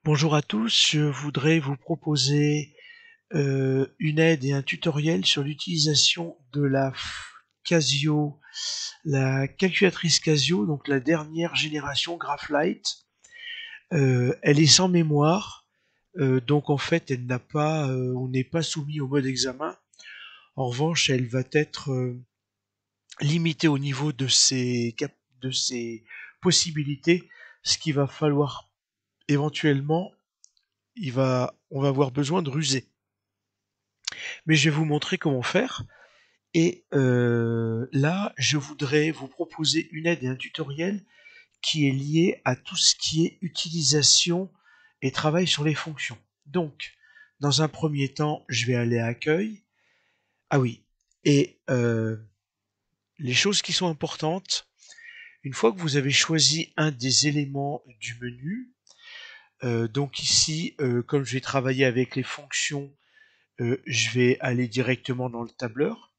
Bonjour à tous, je voudrais vous proposer une aide et un tutoriel sur l'utilisation de Casio, la calculatrice Casio, donc la dernière génération Graphlight. Elle est sans mémoire, donc en fait elle n'a pas, on n'est pas soumis au mode examen. En revanche, elle va être limitée au niveau de ses possibilités, ce qu'il va falloir éventuellement, on va avoir besoin de ruser. Mais je vais vous montrer comment faire. Et là, je voudrais vous proposer une aide et un tutoriel qui est lié à tout ce qui est utilisation et travail sur les fonctions. Donc, dans un premier temps, je vais aller à Accueil. Ah oui, et les choses qui sont importantes, une fois que vous avez choisi un des éléments du menu, donc ici, comme je vais travailler avec les fonctions, je vais aller directement dans le tableur.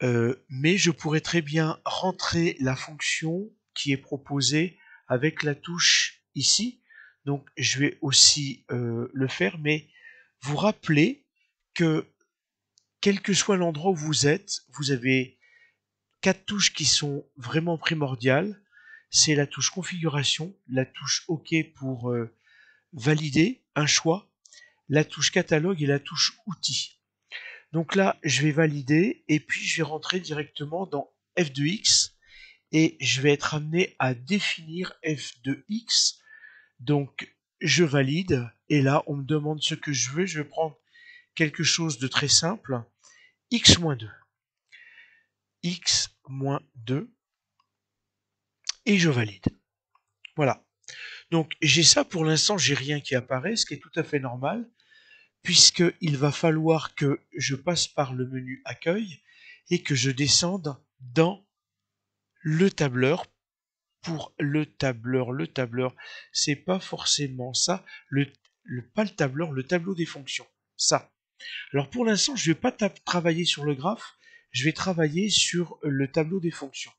Mais je pourrais très bien rentrer la fonction qui est proposée avec la touche ici. Donc je vais aussi le faire, mais vous rappelez que quel que soit l'endroit où vous êtes, vous avez quatre touches qui sont vraiment primordiales. C'est la touche configuration, la touche OK pour valider un choix, la touche catalogue et la touche outils. Donc là, je vais valider et puis je vais rentrer directement dans f2x et je vais être amené à définir f2x. Donc je valide et là, on me demande ce que je veux. Je vais prendre quelque chose de très simple, x-2. x-2 et je valide. Voilà. Donc j'ai ça pour l'instant, j'ai rien qui apparaît, ce qui est tout à fait normal, puisqu'il va falloir que je passe par le menu accueil et que je descende dans le tableur. Pour le tableur, c'est pas forcément ça, pas le tableur, le tableau des fonctions, ça. Alors pour l'instant, je vais pas travailler sur le graphe, je vais travailler sur le tableau des fonctions.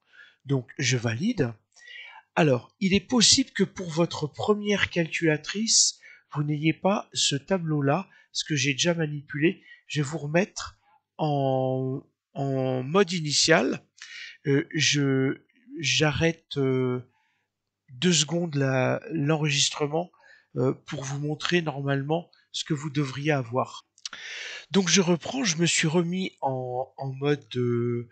Donc je valide. Alors, il est possible que pour votre première calculatrice, vous n'ayez pas ce tableau-là, ce que j'ai déjà manipulé. Je vais vous remettre en mode initial. J'arrête 2 secondes l'enregistrement pour vous montrer normalement ce que vous devriez avoir. Donc je reprends, je me suis remis en mode de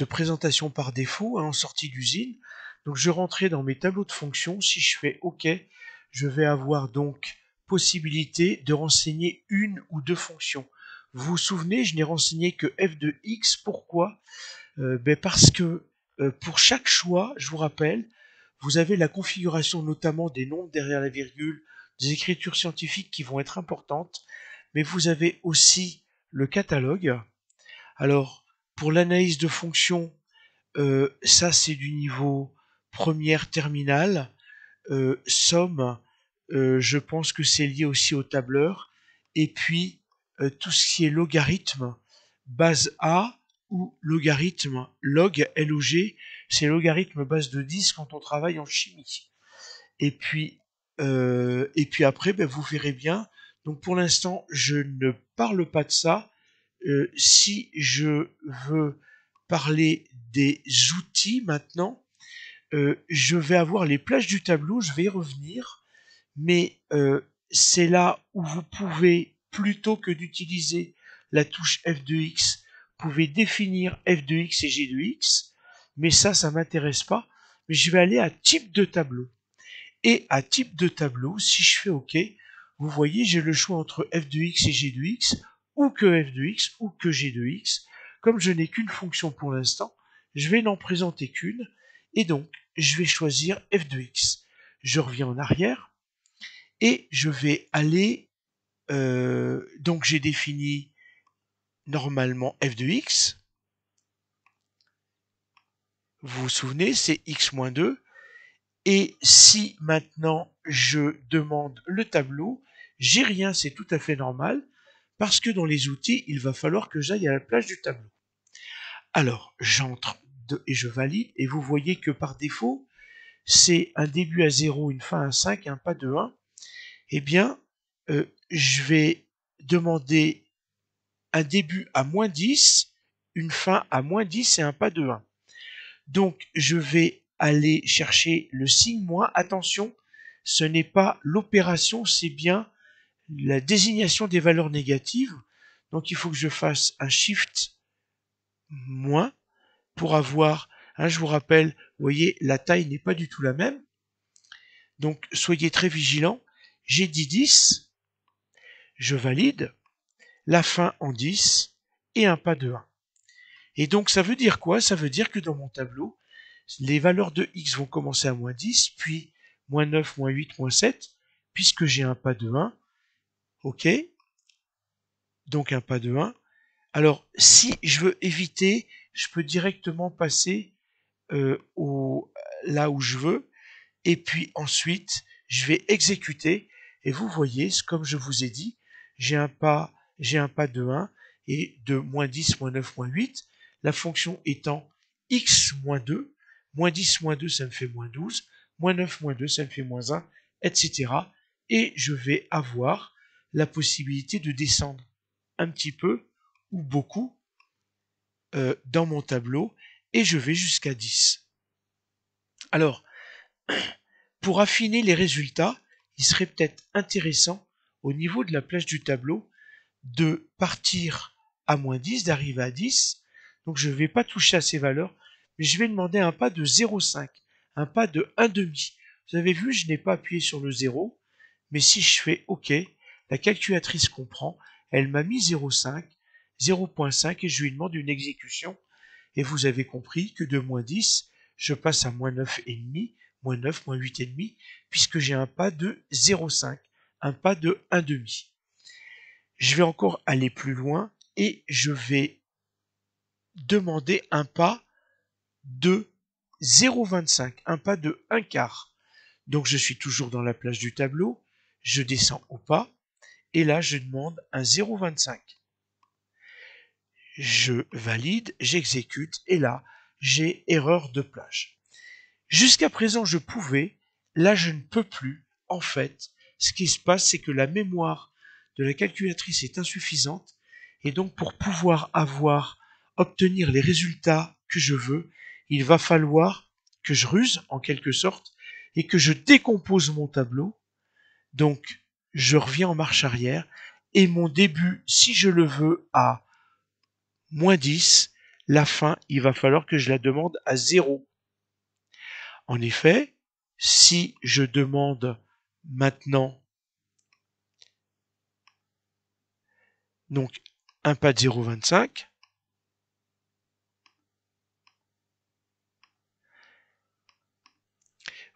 présentation par défaut, hein, en sortie d'usine. Donc je rentrais dans mes tableaux de fonctions. Si je fais OK, je vais avoir donc possibilité de renseigner une ou deux fonctions. Vous vous souvenez, je n'ai renseigné que f de x. Pourquoi parce que pour chaque choix, je vous rappelle, vous avez la configuration notamment des nombres derrière la virgule, des écritures scientifiques qui vont être importantes, mais vous avez aussi le catalogue. Alors, pour l'analyse de fonctions, ça c'est du niveau première terminale. Somme, je pense que c'est lié aussi au tableur. Et puis, tout ce qui est logarithme, base A ou logarithme, log, LOG, c'est logarithme base de 10 quand on travaille en chimie. Et puis après, ben, vous verrez bien. Donc pour l'instant, je ne parle pas de ça. Si je veux parler des outils maintenant, je vais avoir les plages du tableau, je vais y revenir, mais c'est là où vous pouvez, plutôt que d'utiliser la touche F2X, vous pouvez définir F2X et G2X, mais ça m'intéresse pas. Mais je vais aller à type de tableau. Et à type de tableau, si je fais OK, vous voyez, j'ai le choix entre F2X et G2X, ou que F2X, ou que G2X. Comme je n'ai qu'une fonction pour l'instant, je vais n'en présenter qu'une, et donc je vais choisir F2X. Je reviens en arrière, et je vais aller, donc j'ai défini normalement F2X, vous vous souvenez, c'est x-2, et si maintenant je demande le tableau, j'ai rien, c'est tout à fait normal, parce que dans les outils, il va falloir que j'aille à la plage du tableau. Alors, j'entre et je valide, et vous voyez que par défaut, c'est un début à 0, une fin à 5, un pas de 1, eh bien, je vais demander un début à moins 10, une fin à moins 10 et un pas de 1. Donc, je vais aller chercher le signe moins. Attention, ce n'est pas l'opération, c'est bien la désignation des valeurs négatives. Donc, il faut que je fasse un shift moins pour avoir, je vous rappelle, vous voyez, la taille n'est pas du tout la même. Donc, soyez très vigilants. J'ai dit 10, je valide, la fin en 10 et un pas de 1. Et donc, ça veut dire quoi? Ça veut dire que dans mon tableau, les valeurs de x vont commencer à moins 10, puis moins 9, moins 8, moins 7, puisque j'ai un pas de 1. OK? Donc, un pas de 1. Alors, si je veux éviter, je peux directement passer là où je veux. Et puis ensuite, je vais exécuter. Et vous voyez, comme je vous ai dit, j'ai un pas de 1 et de moins 10, moins 9, moins 8. La fonction étant x moins 2. Moins 10, moins 2, ça me fait moins 12. Moins 9, moins 2, ça me fait moins 1, etc. Et je vais avoir la possibilité de descendre un petit peu ou beaucoup dans mon tableau. Et je vais jusqu'à 10. Alors, pour affiner les résultats, il serait peut-être intéressant, au niveau de la plage du tableau, de partir à moins 10, d'arriver à 10. Donc je ne vais pas toucher à ces valeurs, mais je vais demander un pas de 0,5, un pas de 1,5. Vous avez vu, je n'ai pas appuyé sur le 0, mais si je fais OK, la calculatrice comprend, elle m'a mis 0,5, 0,5 et je lui demande une exécution. Et vous avez compris que de moins 10, je passe à moins 9,5, moins 9, moins 8,5, puisque j'ai un pas de 0,5, un pas de 1,5. Je vais encore aller plus loin et je vais demander un pas de 0,25, un pas de 1 quart. Donc je suis toujours dans la plage du tableau, je descends au pas, et là je demande un 0,25. Je valide, j'exécute, et là j'ai erreur de plage. Jusqu'à présent je pouvais, là je ne peux plus. En fait, ce qui se passe, c'est que la mémoire de la calculatrice est insuffisante, et donc pour pouvoir obtenir les résultats que je veux, il va falloir que je ruse en quelque sorte et que je décompose mon tableau. Donc je reviens en marche arrière et mon début, si je le veux à moins 10, la fin, il va falloir que je la demande à 0. En effet, si je demande maintenant donc un pas de 0,25,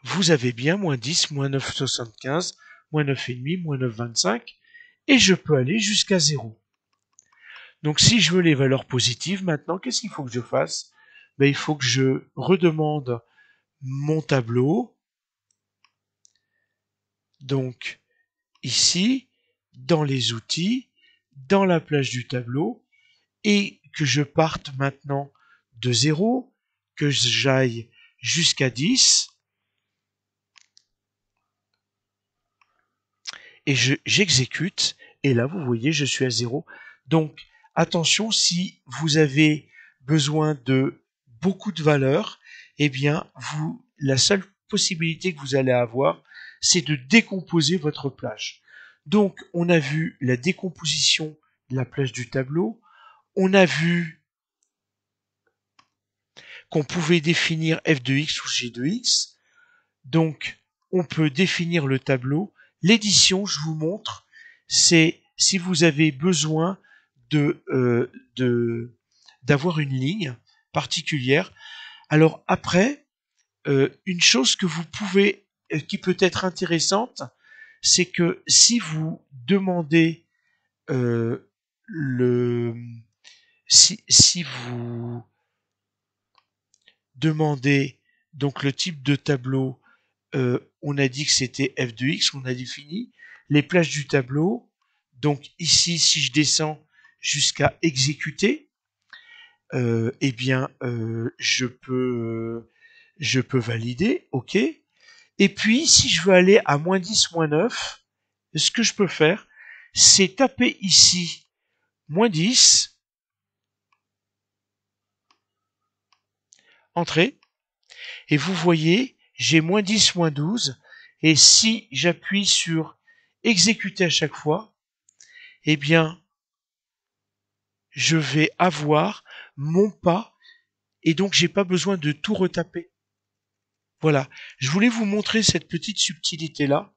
vous avez bien moins 10, moins 9,75, moins 9,5, moins 9,25, et je peux aller jusqu'à 0. Donc si je veux les valeurs positives, maintenant, qu'est-ce qu'il faut que je fasse? Il faut que je redemande mon tableau. Donc ici, dans les outils, dans la plage du tableau, et que je parte maintenant de 0, que j'aille jusqu'à 10, et j'exécute, et là vous voyez je suis à 0. Donc attention, si vous avez besoin de beaucoup de valeurs, eh bien la seule possibilité que vous allez avoir, c'est de décomposer votre plage. Donc on a vu la décomposition de la plage du tableau, on a vu qu'on pouvait définir f de x ou g de x, donc on peut définir le tableau. L'édition, je vous montre, c'est si vous avez besoin d'avoir une ligne particulière. Alors après, une chose que vous pouvez, qui peut être intéressante, c'est que si vous demandez si vous demandez donc le type de tableau, on a dit que c'était f de x, on a défini les plages du tableau. Donc ici, si je descends jusqu'à exécuter, eh bien je peux valider, OK. Et puis, si je veux aller à moins 10, moins 9, ce que je peux faire, c'est taper ici moins 10, entrée, et vous voyez, j'ai moins 10, moins 12, et si j'appuie sur exécuter à chaque fois, eh bien, je vais avoir mon pas, et donc j'ai pas besoin de tout retaper. Voilà, je voulais vous montrer cette petite subtilité-là.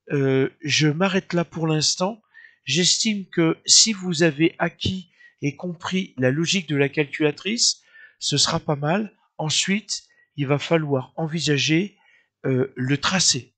Je m'arrête là pour l'instant. J'estime que si vous avez acquis et compris la logique de la calculatrice, ce sera pas mal. Ensuite, il va falloir envisager le tracé.